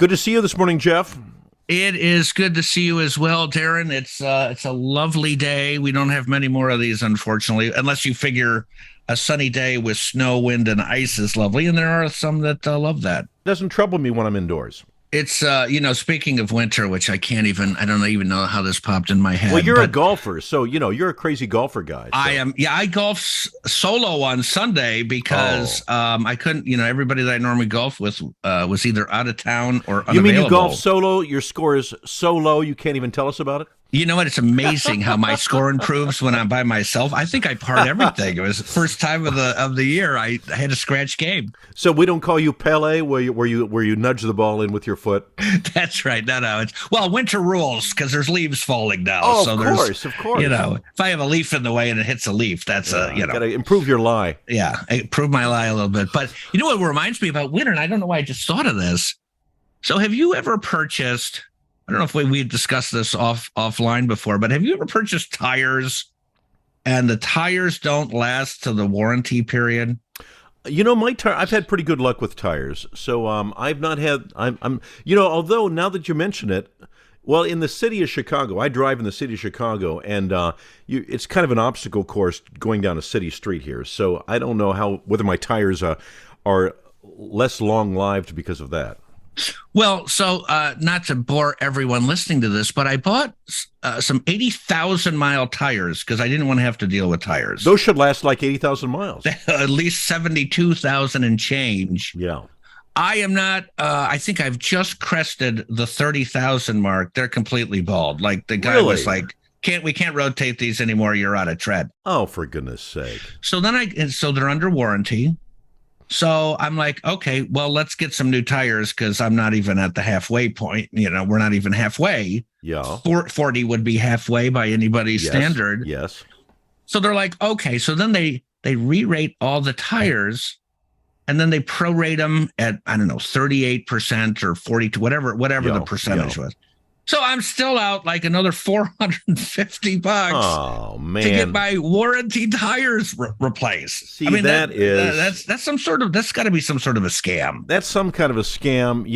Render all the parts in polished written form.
Good to see you this morning, Jeff. It is good to see you as well, Darren. It's a lovely day. We don't have many more of these, unfortunately, unless you figure a sunny day with snow, wind, and ice is lovely. And there are some that love that. Doesn't trouble me when I'm indoors. It's speaking of winter, which I don't even know how this popped in my head. Well, you're a golfer, so you're a crazy golfer guy. So. I am. Yeah, I golf solo on Sunday because I couldn't. Everybody that I normally golf with was either out of town or unavailable. You mean you golf solo? Your score is so low you can't even tell us about it? You know what? It's amazing how my score improves when I'm by myself. I think I parred everything. It was the first time of the year I had a scratch game. So we don't call you Pele, where you nudge the ball in with your foot. That's right. No. It's winter rules because there's leaves falling now. Oh, so of course. If I have a leaf in the way and it hits a leaf, that's Got to improve your lie. Yeah, improve my lie a little bit. But you know what reminds me about winter, and I don't know why I just thought of this. So have you ever purchased? I don't know if we've discussed this offline before, but have you ever purchased tires and the tires don't last to the warranty period? My tire. I've had pretty good luck with tires, so I've not had. Although now that you mention it, well, in the city of Chicago, I drive in the city of Chicago, and it's kind of an obstacle course going down a city street here. So I don't know whether my tires are less long-lived because of that. Well, so not to bore everyone listening to this, but I bought some 80,000-mile tires because I didn't want to have to deal with tires. Those should last like 80,000 miles. At least 72,000 and change. Yeah. I am not, I think I've just crested the 30,000 mark. They're completely bald. Like the guy was like, we can't rotate these anymore. You're out of tread. Oh, for goodness sake. So so they're under warranty. So I'm like, okay, well, let's get some new tires because I'm not even at the halfway point. We're not even halfway. Yeah. 40 would be halfway by anybody's standard. Yes. So they're like, okay. So then they re-rate all the tires and then they prorate them at, 38% or 42, whatever the percentage was. So I'm still out like another $450 oh, man. to get my warranty tires replaced. See, that's got to be some sort of a scam. That's some kind of a scam.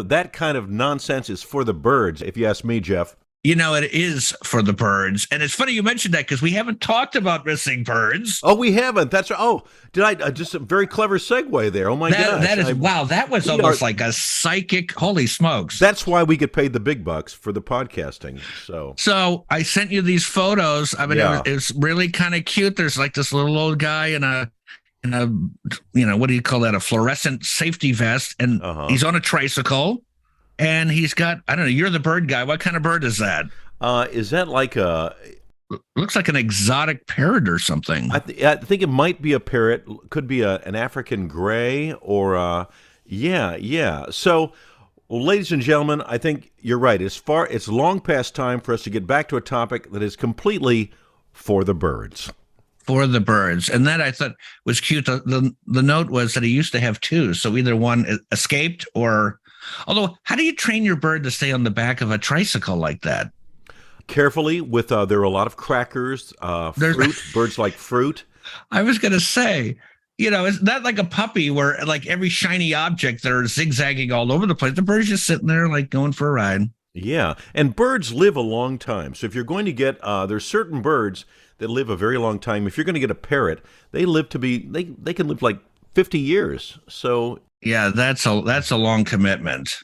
That kind of nonsense is for the birds, if you ask me, Jeff. It is for the birds. And it's funny you mentioned that because we haven't talked about missing birds. Oh, we haven't. That's right. Oh, did I just a very clever segue there. Oh, my gosh. Wow. That was almost like a psychic. Holy smokes. That's why we get paid the big bucks for the podcasting. So I sent you these photos. I mean, it's really kind of cute. There's like this little old guy in a what do you call that? A fluorescent safety vest. And he's on a tricycle. And he's got, I don't know, you're the bird guy. What kind of bird is that? Is that like looks like an exotic parrot or something. I think it might be a parrot. Could be an African gray or, yeah. So, ladies and gentlemen, I think you're right. It's long past time for us to get back to a topic that is completely for the birds. For the birds. And that I thought was cute. The note was that he used to have two. So either one escaped or... Although, how do you train your bird to stay on the back of a tricycle like that? Carefully, there are a lot of crackers, fruit. Birds like fruit. I was going to say, it's not like a puppy where like every shiny object they're zigzagging all over the place. The bird's just sitting there like going for a ride. Yeah, and birds live a long time. So if you're going to get, there's certain birds that live a very long time. If you're going to get a parrot, they can live like 50 years. So... Yeah, that's a long commitment.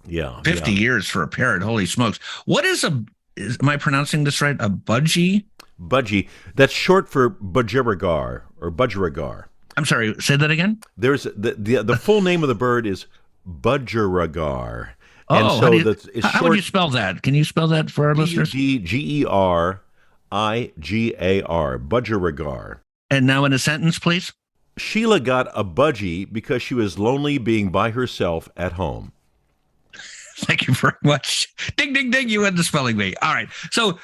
Yeah. 50 years for a parrot. Holy smokes. What is am I pronouncing this right? A budgie? Budgie. That's short for budgerigar or budgerigar. I'm sorry, say that again? There's the full name of the bird is budgerigar. Oh, how would you spell that? Can you spell that for our listeners? Budgerigar. Budgerigar. And now in a sentence, please. Sheila got a budgie because she was lonely being by herself at home. Thank you very much. Ding, ding, ding. You had the spelling bee. All right. So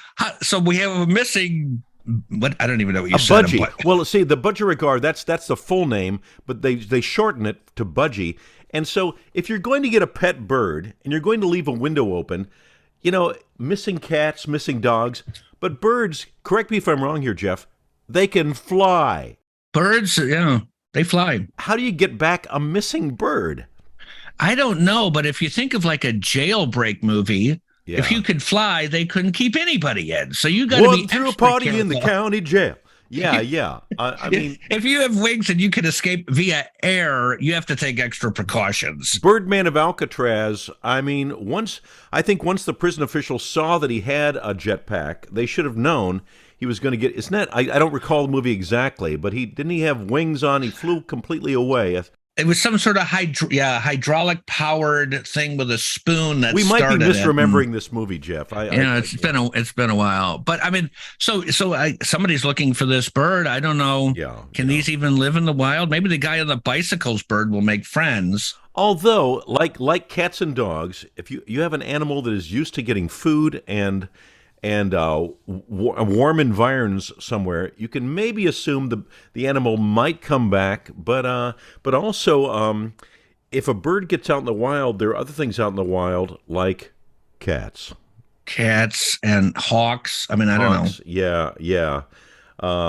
we have a missing, what? I don't even know what you said. Budgie. Well, see, the budgerigar, that's the full name, but they shorten it to budgie. And so if you're going to get a pet bird and you're going to leave a window open, missing cats, missing dogs, but birds, correct me if I'm wrong here, Jeff, they can fly. Birds, they fly. How do you get back a missing bird? I don't know, but if you think of like a jailbreak movie, Yeah. if you could fly, they couldn't keep anybody in. So you got to be One through a extra party careful. in the county jail. Yeah, yeah. I mean, If you have wings and you can escape via air, you have to take extra precautions. Birdman of Alcatraz. I mean, I think once the prison officials saw that he had a jetpack, they should have known he was going to get. Isn't that? I don't recall the movie exactly, but didn't he have wings on? He flew completely away. It was some sort of hydraulic powered thing with a spoon that We might be started it. misremembering this movie, Jeff. It's been a while. But I mean, somebody's looking for this bird. I don't know. Yeah. Can these even live in the wild? Maybe the guy on the bicycle's bird will make friends. Although, like cats and dogs, if you have an animal that is used to getting food and warm environs somewhere, you can maybe assume the animal might come back. But also, if a bird gets out in the wild, there are other things out in the wild like cats And hawks. I mean, I don't know. Yeah.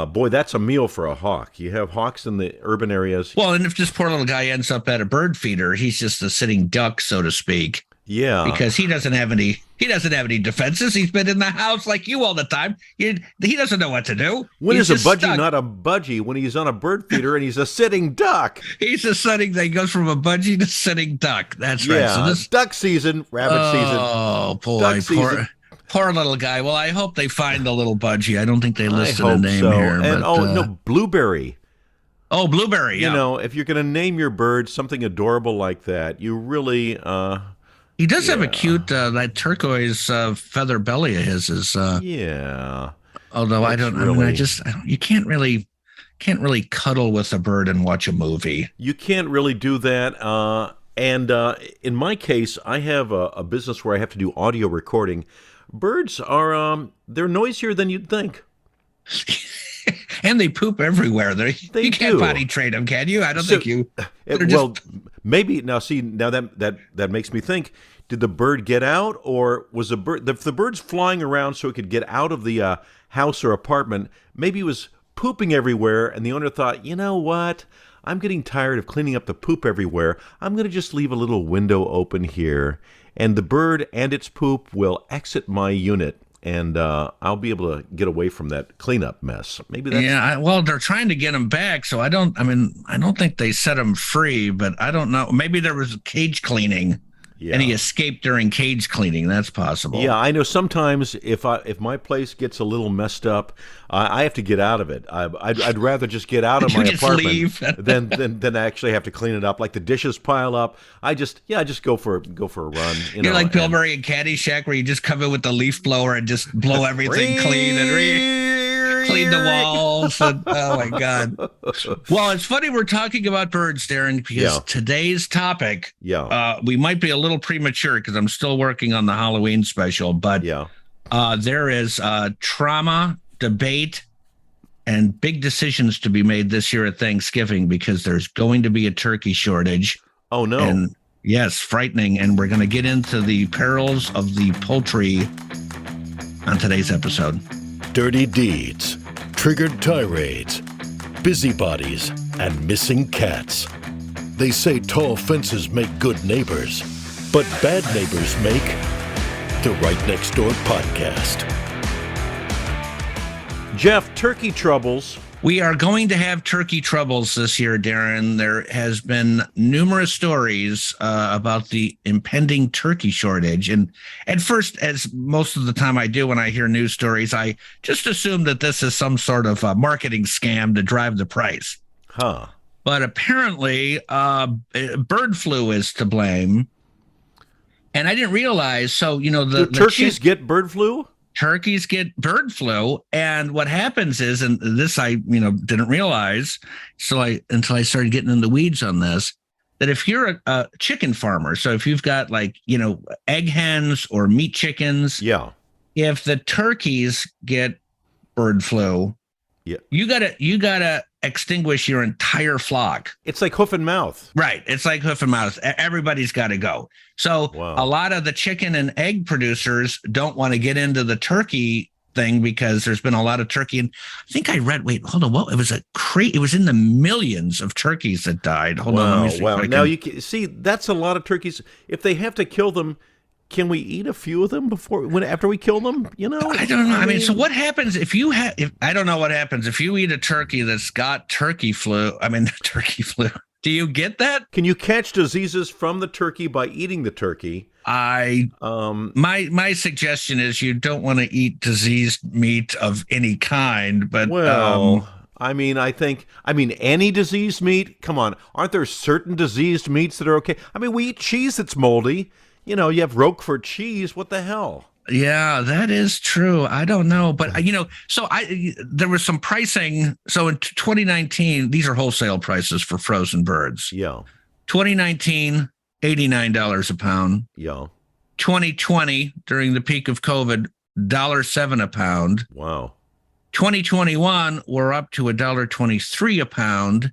Boy, that's a meal for a hawk. You have hawks in the urban areas. Well, and if this poor little guy ends up at a bird feeder, he's just a sitting duck, so to speak. Yeah, because he doesn't have any defenses. He's been in the house like you all the time. He doesn't know what to do. When he's is a budgie stuck. not a budgie? When he's on a bird feeder and he's a sitting duck. He's a sitting. He goes from a budgie to sitting duck. That's right. Yeah, So duck season, rabbit season. Oh boy, poor little guy. Well, I hope they find the little budgie. I don't think they listed a name here. And but, no, blueberry. Oh, blueberry. Yeah. You know, if you're going to name your bird something adorable like that, you really. He does have a cute that turquoise feather belly of his. Yeah. Although I don't. Really, I mean, you can't really cuddle with a bird and watch a movie. You can't really do that. And in my case, I have a business where I have to do audio recording. Birds are they're noisier than you'd think. And they poop everywhere. You can't do. Potty train them, can you? I don't think you. Maybe now. See, now that makes me think. Did the bird get out, or was the bird? If the bird's flying around so it could get out of the house or apartment, maybe it was pooping everywhere, and the owner thought, you know what? I'm getting tired of cleaning up the poop everywhere. I'm going to just leave a little window open here, and the bird and its poop will exit my unit. And I'll be able to get away from that cleanup mess. Maybe that's... Yeah, well, they're trying to get him back, so I don't think they set him free, but I don't know. Maybe there was cage cleaning, and he escaped during cage cleaning. That's possible. Yeah, I know sometimes if my place gets a little messed up, I have to get out of it. I'd rather just get out of my apartment than actually have to clean it up. Like the dishes pile up, I just go for a run. You're like Bill Murray in Caddyshack, where you just come in with the leaf blower and just blow everything clean and clean the walls. And, oh my God! Well, it's funny we're talking about birds, Darren, because today's topic, we might be a little premature because I'm still working on the Halloween special, but there is trauma, debate, and big decisions to be made this year at Thanksgiving because there's going to be a turkey shortage. Oh, no. And yes, frightening. And we're going to get into the perils of the poultry on today's episode. Dirty deeds, triggered tirades, busybodies, and missing cats. They say tall fences make good neighbors, but bad neighbors make the Right Next Door podcast. Jeff, turkey troubles. We are going to have turkey troubles this year, Darren. There has been numerous stories about the impending turkey shortage. And at first, as most of the time I do when I hear news stories, I just assume that this is some sort of a marketing scam to drive the price. Huh. But apparently, bird flu is to blame. And I didn't realize, so, Do turkeys get bird flu? Turkeys get bird flu, and what happens is, and this I didn't realize until I started getting in the weeds on this, that if you're a chicken farmer, so if you've got egg hens or meat chickens, if the turkeys get bird flu, you gotta extinguish your entire flock. It's like hoof and mouth. Right. It's like hoof and mouth. Everybody's got to go. So a lot of the chicken and egg producers don't want to get into the turkey thing because there's been a lot of turkey. And I think I read, wait, hold on. What? It was it was in the millions of turkeys that died. Hold on. Let me see. Wow. Now you can see that's a lot of turkeys. If they have to kill them, can we eat a few of them after we kill them? I don't know. I mean, so what happens if I don't know what happens if you eat a turkey that's got turkey flu? I mean, turkey flu. Do you get that? Can you catch diseases from the turkey by eating the turkey? My suggestion is you don't want to eat diseased meat of any kind, but I mean, any diseased meat. Come on, aren't there certain diseased meats that are okay? I mean, we eat cheese that's moldy. You have Roquefort cheese. What the hell? Yeah, that is true. I don't know, but there was some pricing. So in 2019, these are wholesale prices for frozen birds. Yeah. 2019, $89 a pound. Yeah. 2020, during the peak of COVID, $1.07 a pound. Wow. 2021, we're up to $1.23 a pound.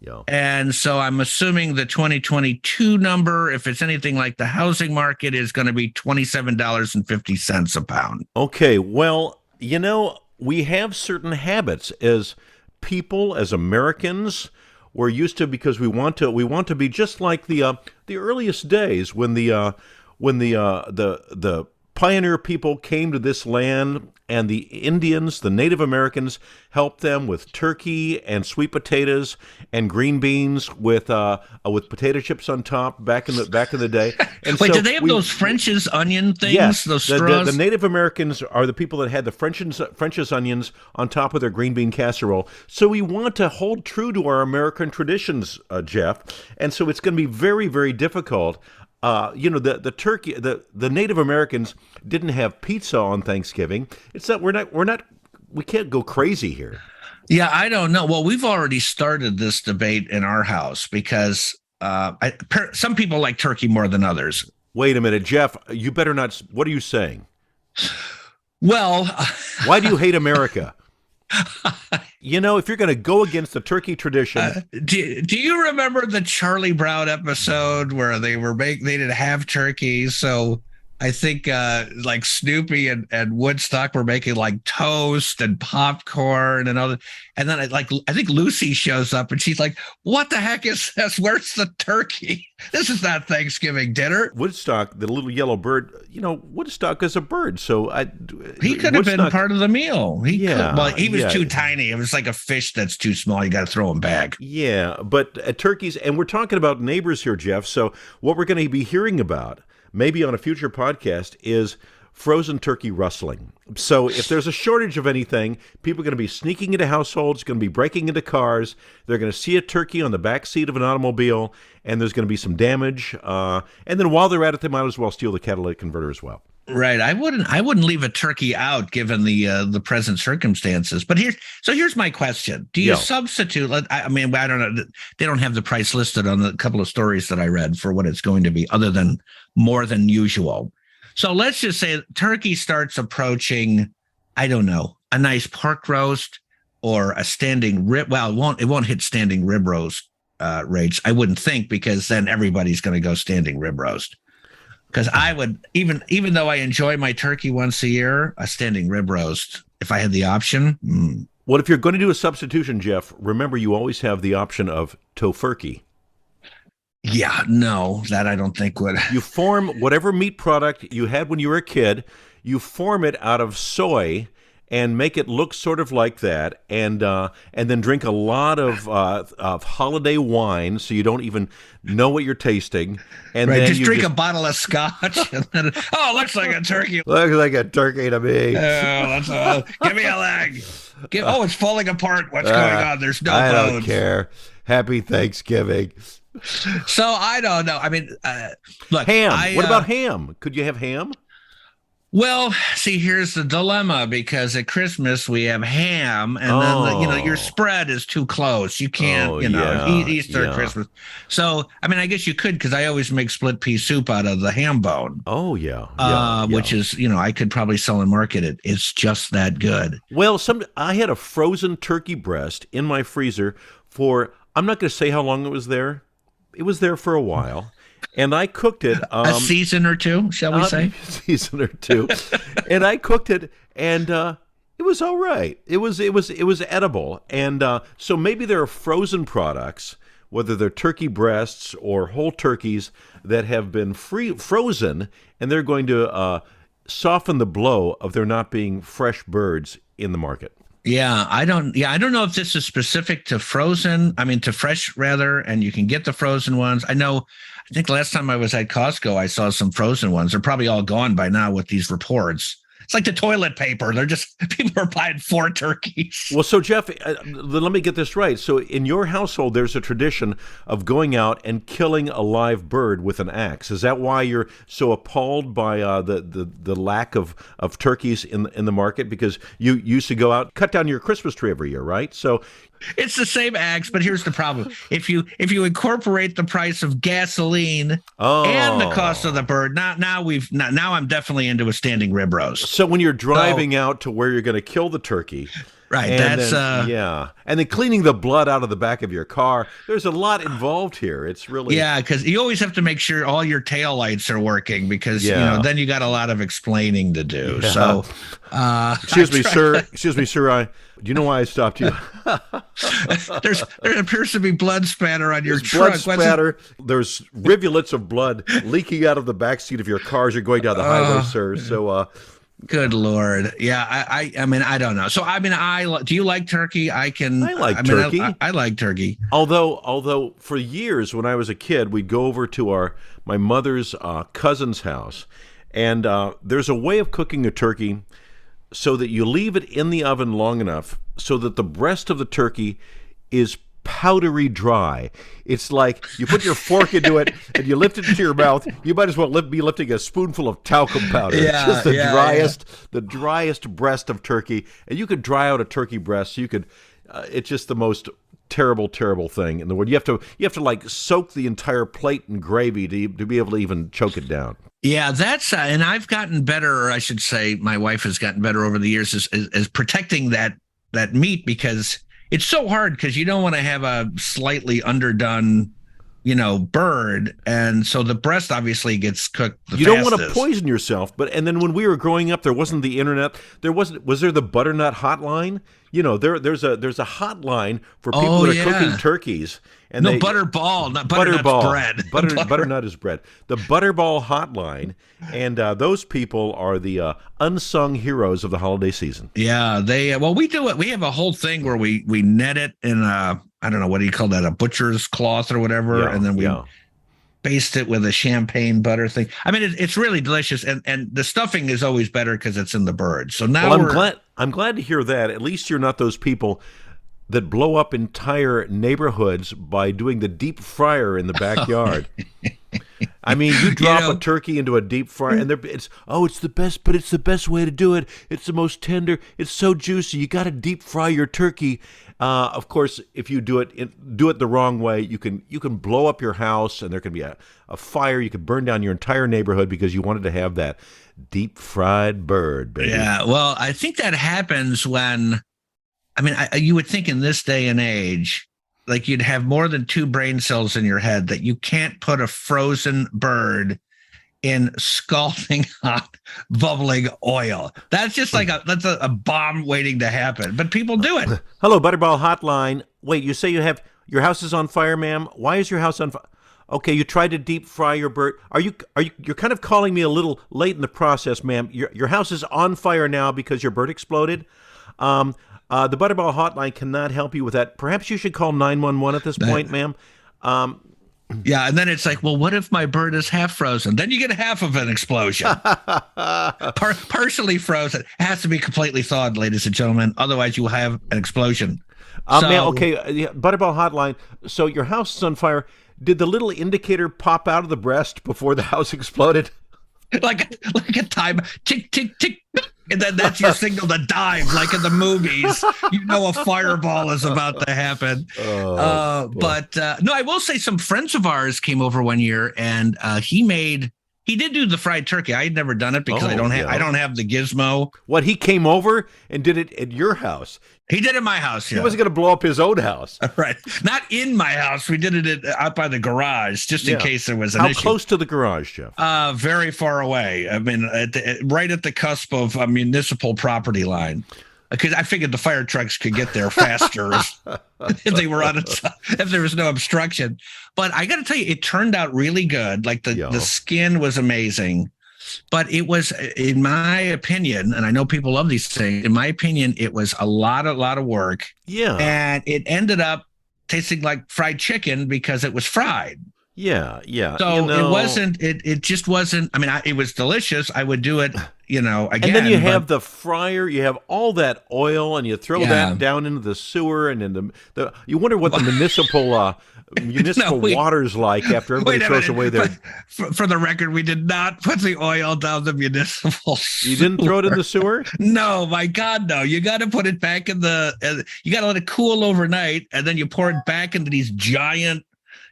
Yeah. And so I'm assuming the 2022 number, if it's anything like the housing market, is going to be $27.50 a pound. Okay. Well, we have certain habits as people, as Americans. We're used to, because we want to be just like the earliest days when the pioneer people came to this land, and the Indians, the Native Americans, helped them with turkey and sweet potatoes and green beans with potato chips on top back in the day. And wait, did they have those French's onion things? Yes, those straws? The Native Americans are the people that had the French's onions on top of their green bean casserole. So we want to hold true to our American traditions, Jeff. And so it's going to be very, very difficult. The turkey, the Native Americans didn't have pizza on Thanksgiving. It's that we can't go crazy here. Yeah, I don't know. Well, we've already started this debate in our house because some people like turkey more than others. Wait a minute, Jeff, you better not. What are you saying? Well, why do you hate America? If you're going to go against the turkey tradition. Do you remember the Charlie Brown episode where they didn't have turkey? So I think like Snoopy and Woodstock were making like toast and popcorn and all that. And then I think Lucy shows up and she's like, "What the heck is this? Where's the turkey? This is not Thanksgiving dinner." Woodstock, the little yellow bird, Woodstock is a bird. So he could have been part of the meal. He was too tiny. It was like a fish that's too small. You got to throw him back. Yeah, but turkeys, and we're talking about neighbors here, Jeff. So what we're going to be hearing about, maybe on a future podcast, is frozen turkey rustling. So if there's a shortage of anything, people are going to be sneaking into households, going to be breaking into cars. They're going to see a turkey on the back seat of an automobile, and there's going to be some damage. And then while they're at it, they might as well steal the catalytic converter as well. Right. I wouldn't leave a turkey out given the present circumstances. But here's my question. Do you substitute? I mean, I don't know. They don't have the price listed on the couple of stories that I read for what it's going to be, other than more than usual. So let's just say turkey starts approaching, I don't know, a nice pork roast or a standing rib. Well, it won't hit standing rib roast rates, I wouldn't think, because then everybody's going to go standing rib roast. Because I would, even though I enjoy my turkey once a year, a standing rib roast, if I had the option. Well, if you're going to do a substitution, Jeff, remember you always have the option of tofurkey. Yeah, no, that I don't think would. You form whatever meat product you had when you were a kid, you form it out of soy and make it look sort of like that, and then drink a lot of holiday wine, so you don't even know what you're tasting. And right, then just drink a bottle of scotch. And then, it looks like a turkey. Looks like a turkey to me. Give me a leg. It's falling apart. What's going on? There's no bones. I don't care. Happy Thanksgiving. So I don't know. I mean, look, ham. What about ham? Could you have ham? Well, see, here's the dilemma, because at Christmas we have ham, and then your spread is too close. You can't, eat Easter, Christmas. So, I mean, I guess you could, because I always make split pea soup out of the ham bone. Oh yeah, which is, I could probably sell and market it. It's just that good. Well, I had a frozen turkey breast in my freezer for, I'm not going to say how long it was there. It was there for a while. and I cooked it. A season or two, shall we say? A season or two, and I cooked it, and it was all right. It was edible, and so maybe there are frozen products, whether they're turkey breasts or whole turkeys that have been frozen, and they're going to soften the blow of there not being fresh birds in the market. Yeah, I don't know if this is specific to frozen. I mean, to fresh rather, and you can get the frozen ones. I think last time I was at Costco, I saw some frozen ones. They're probably all gone by now with these reports. It's like the toilet paper. People are buying 4 turkeys. Well, so Jeff, let me get this right. So in your household, there's a tradition of going out and killing a live bird with an axe. Is that why you're so appalled by the lack of turkeys in the market? Because you used to go out, cut down your Christmas tree every year, right? So it's the same axe, but here's the problem. If you incorporate the price of gasoline and the cost of the bird, now I'm definitely into a standing rib roast. So when you're driving out to where you're going to kill the turkey, right? And then cleaning the blood out of the back of your car. There's a lot involved here. It's really because you always have to make sure all your taillights are working because then you got a lot of explaining to do. Yeah. So, excuse me, sir. Do you know why I stopped you? There appears to be blood spatter on your truck. Blood spatter. There's rivulets of blood leaking out of the back seat of your car as you're going down the highway, sir. So, good Lord. Yeah, I mean, I don't know. So, I mean, do you like turkey? I like turkey. I like turkey. Although for years when I was a kid, we'd go over to my mother's cousin's house, and there's a way of cooking a turkey so that you leave it in the oven long enough so that the breast of the turkey is powdery dry. It's like you put your fork into it and you lift it into your mouth. You might as well be lifting a spoonful of talcum powder. Yeah, it's just the driest breast of turkey. And you could dry out a turkey breast. So you could. It's just the most terrible thing in the world. You have to like soak the entire plate in gravy to be able to even choke it down. Yeah, that's and I've gotten better, or I should say, my wife has gotten better over the years is protecting that meat because it's so hard because you don't want to have a slightly underdone, bird, and so the breast obviously gets cooked the fastest. Don't want to poison yourself, and then when we were growing up, there wasn't the internet. Was there the butternut hotline? There's a hotline for people that are cooking turkeys. And butterball, not butternut's bread. Butternut is bread. The Butterball hotline, and those people are the unsung heroes of the holiday season. Yeah, we do it. We have a whole thing where we net it in I don't know, what do you call that, a butcher's cloth or whatever, and then we baste it with a champagne butter thing. I mean, it's really delicious, and the stuffing is always better because it's in the bird. So now I'm glad to hear that. At least you're not those people that blow up entire neighborhoods by doing the deep fryer in the backyard. I mean, you drop a turkey into a deep fryer, and it's the best, but it's the best way to do it. It's the most tender. It's so juicy. You got to deep fry your turkey. Of course, if you do it the wrong way, you can blow up your house, and there can be a fire. You could burn down your entire neighborhood because you wanted to have that deep fried bird, baby. Yeah, well, I think that happens when. I mean, you would think in this day and age, like you'd have more than 2 brain cells in your head that you can't put a frozen bird in scalding hot, bubbling oil. That's just like that's a bomb waiting to happen. But people do it. Hello, Butterball Hotline. Wait, you say your house is on fire, ma'am? Why is your house on fire? Okay, you tried to deep fry your bird. You're kind of calling me a little late in the process, ma'am. Your house is on fire now because your bird exploded. The Butterball Hotline cannot help you with that. Perhaps you should call 911 at this point, ma'am. Yeah, and then it's like, well, what if my bird is half frozen? Then you get half of an explosion. Partially frozen. It has to be completely thawed, ladies and gentlemen. Otherwise, you will have an explosion. Ma'am, okay, Butterball Hotline. So your house is on fire. Did the little indicator pop out of the breast before the house exploded? Like a time, tick, tick, tick, and then that's your signal to dive, like in the movies. You know a fireball is about to happen. But no, I will say some friends of ours came over one year, and he made He did do the fried turkey. I had never done it because Oh, I don't have the gizmo. What, he came over and did it at your house? He did it in my house. He wasn't going to blow up his own house. Right. Not in my house. We did it out by the garage just in case there was an issue. How close to the garage, Jeff? Very far away. I mean, right at the cusp of a municipal property line. Because I figured the fire trucks could get there faster if they were if there was no obstruction. But I got to tell you, it turned out really good. Like the skin was amazing. But it was, in my opinion, and I know people love these things, in my opinion, it was a lot of work. Yeah. And it ended up tasting like fried chicken because it was fried. Yeah. So it just wasn't, I mean, it was delicious. I would do it, again. And then you have the fryer, you have all that oil, and you throw that down into the sewer, and in the you wonder what the municipal water's like after everybody throws away their... For the record, we did not put the oil down the municipal sewer. You didn't throw it in the sewer? No, my God, no. You got to put it back in you got to let it cool overnight, and then you pour it back into these giant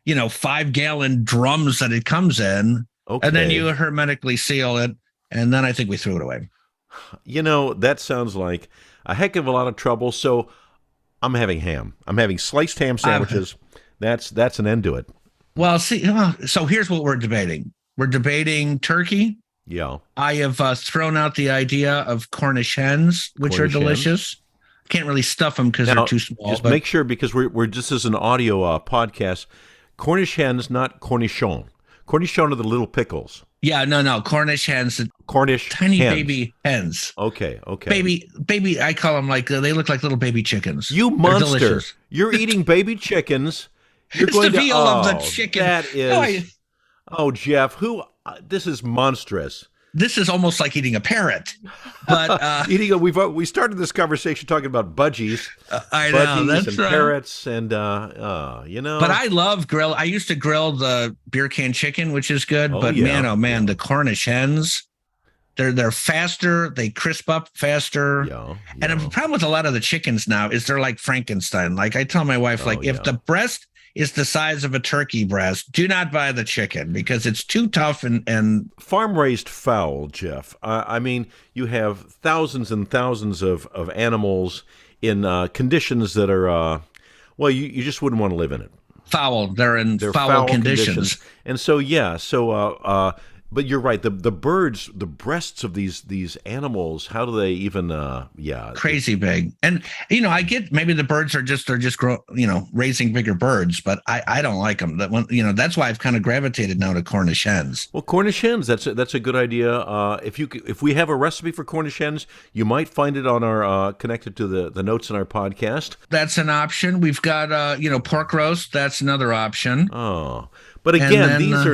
5-gallon drums that it comes in. Okay. And then you hermetically seal it. And then I think we threw it away. That sounds like a heck of a lot of trouble. So I'm having ham. I'm having sliced ham sandwiches. That's an end to it. Well, see, so here's what we're debating. We're debating turkey. Yeah. I have thrown out the idea of Cornish hens, which are delicious. Can't really stuff them because they're too small. Just make sure, because we're just as an audio podcast. Cornish hens, not cornichon. Cornichon are the little pickles. Yeah, no. Cornish hens. Tiny hens. Baby hens. Okay. Baby, I call them they look like little baby chickens. You monster. You're eating baby chickens. It's the veal of the chicken. That is. Jeff, this is monstrous. This is almost like eating a parrot, but we started this conversation talking about budgies. I know, that's parrots, and But I love grill. I used to grill the beer can chicken, which is good. Man, the Cornish hens, they're faster. They crisp up faster. Yeah. And the problem with a lot of the chickens now is they're like Frankenstein. Like I tell my wife, if the breast is the size of a turkey breast, do not buy the chicken because it's too tough and farm-raised fowl, Jeff. I mean, you have thousands and thousands of animals in conditions that are, you just wouldn't want to live in it. They're in foul conditions. And so, but you're right. The birds, the breasts of these animals, how do they even? Crazy big. And I get maybe the birds are just raising bigger birds, but I don't like them. That one, that's why I've kind of gravitated now to Cornish hens. Well, Cornish hens, that's a good idea. If we have a recipe for Cornish hens, you might find it on our connected to the notes in our podcast. That's an option. We've got pork roast. That's another option. Oh. But again, these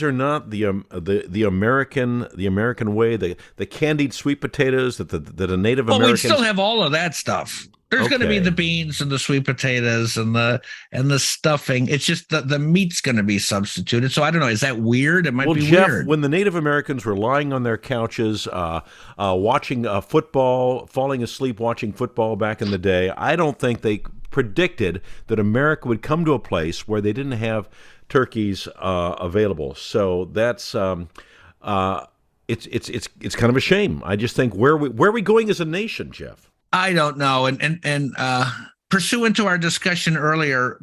are not the American way, the candied sweet potatoes that the Native Americans. We still have all of that stuff. There's going to be the beans and the sweet potatoes and the stuffing. It's just the meat's going to be substituted. So I don't know. Is that weird? It might be Jeff, weird. When the Native Americans were lying on their couches, watching football, falling asleep watching football back in the day, I don't think they predicted that America would come to a place where they didn't have turkeys available. So that's it's kind of a shame. I just think where are we going as a nation, Jeff? I don't know. And pursuant to our discussion earlier,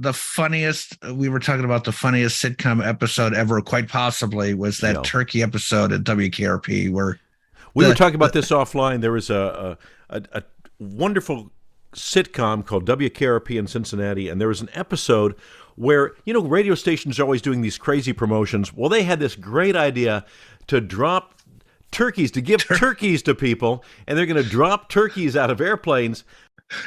we were talking about the funniest sitcom episode ever, quite possibly, was that turkey episode at WKRP where we were talking about this offline. There was a wonderful sitcom called WKRP in Cincinnati, and there was an episode where, radio stations are always doing these crazy promotions. Well, they had this great idea to drop turkeys, to give turkeys to people, and they're going to drop turkeys out of airplanes.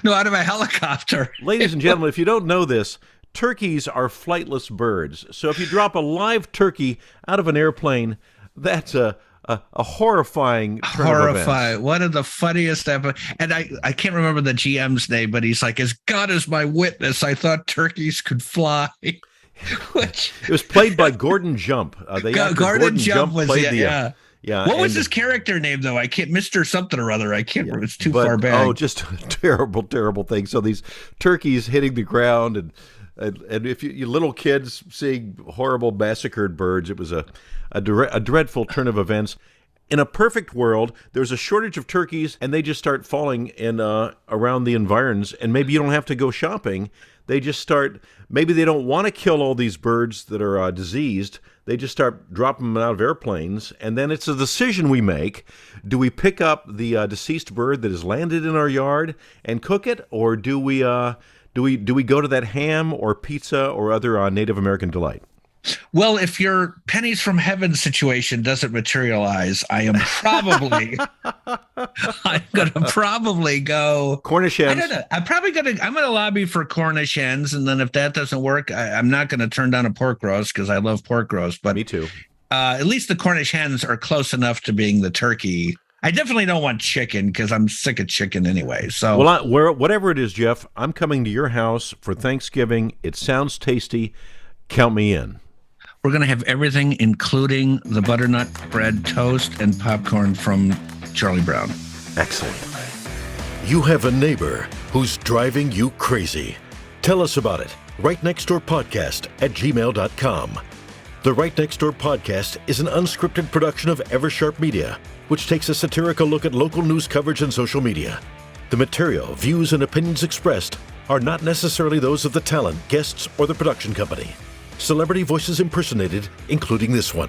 No, out of a helicopter. Ladies and gentlemen, if you don't know this, turkeys are flightless birds. So if you drop a live turkey out of an airplane, that's a horrifying turn of events. One of the funniest ever. And I can't remember the GM's name, but he's like, as God is my witness, I thought turkeys could fly. It was played by Gordon Jump. Gordon Jump was Yeah. What was his character name though? I can't, Mr. something or other. I can't remember. It's too far back. Oh, just terrible, terrible thing. So these turkeys hitting the ground and And if you little kids seeing horrible massacred birds, it was a dreadful turn of events. In a perfect world, there's a shortage of turkeys, and they just start falling in around the environs, and maybe you don't have to go shopping. They just start, maybe they don't want to kill all these birds that are diseased. They just start dropping them out of airplanes, and then it's a decision we make. Do we pick up the deceased bird that has landed in our yard and cook it, or do we go to that ham or pizza or other Native American delight? Well, if your pennies from heaven situation doesn't materialize, I'm going to probably go Cornish hens. I don't know. I'm going to lobby for Cornish hens. And then if that doesn't work, I'm not going to turn down a pork roast because I love pork roast. But me too. At least the Cornish hens are close enough to being the turkey. I definitely don't want chicken because I'm sick of chicken anyway. So, well, whatever it is, Jeff, I'm coming to your house for Thanksgiving. It sounds tasty. Count me in. We're going to have everything, including the butternut bread toast and popcorn from Charlie Brown. Excellent. You have a neighbor who's driving you crazy. Tell us about it. RightNextDoorPodcast@gmail.com. The Right Next Door Podcast is an unscripted production of Eversharp Media, which takes a satirical look at local news coverage and social media. The material, views, and opinions expressed are not necessarily those of the talent, guests, or the production company. Celebrity voices impersonated, including this one.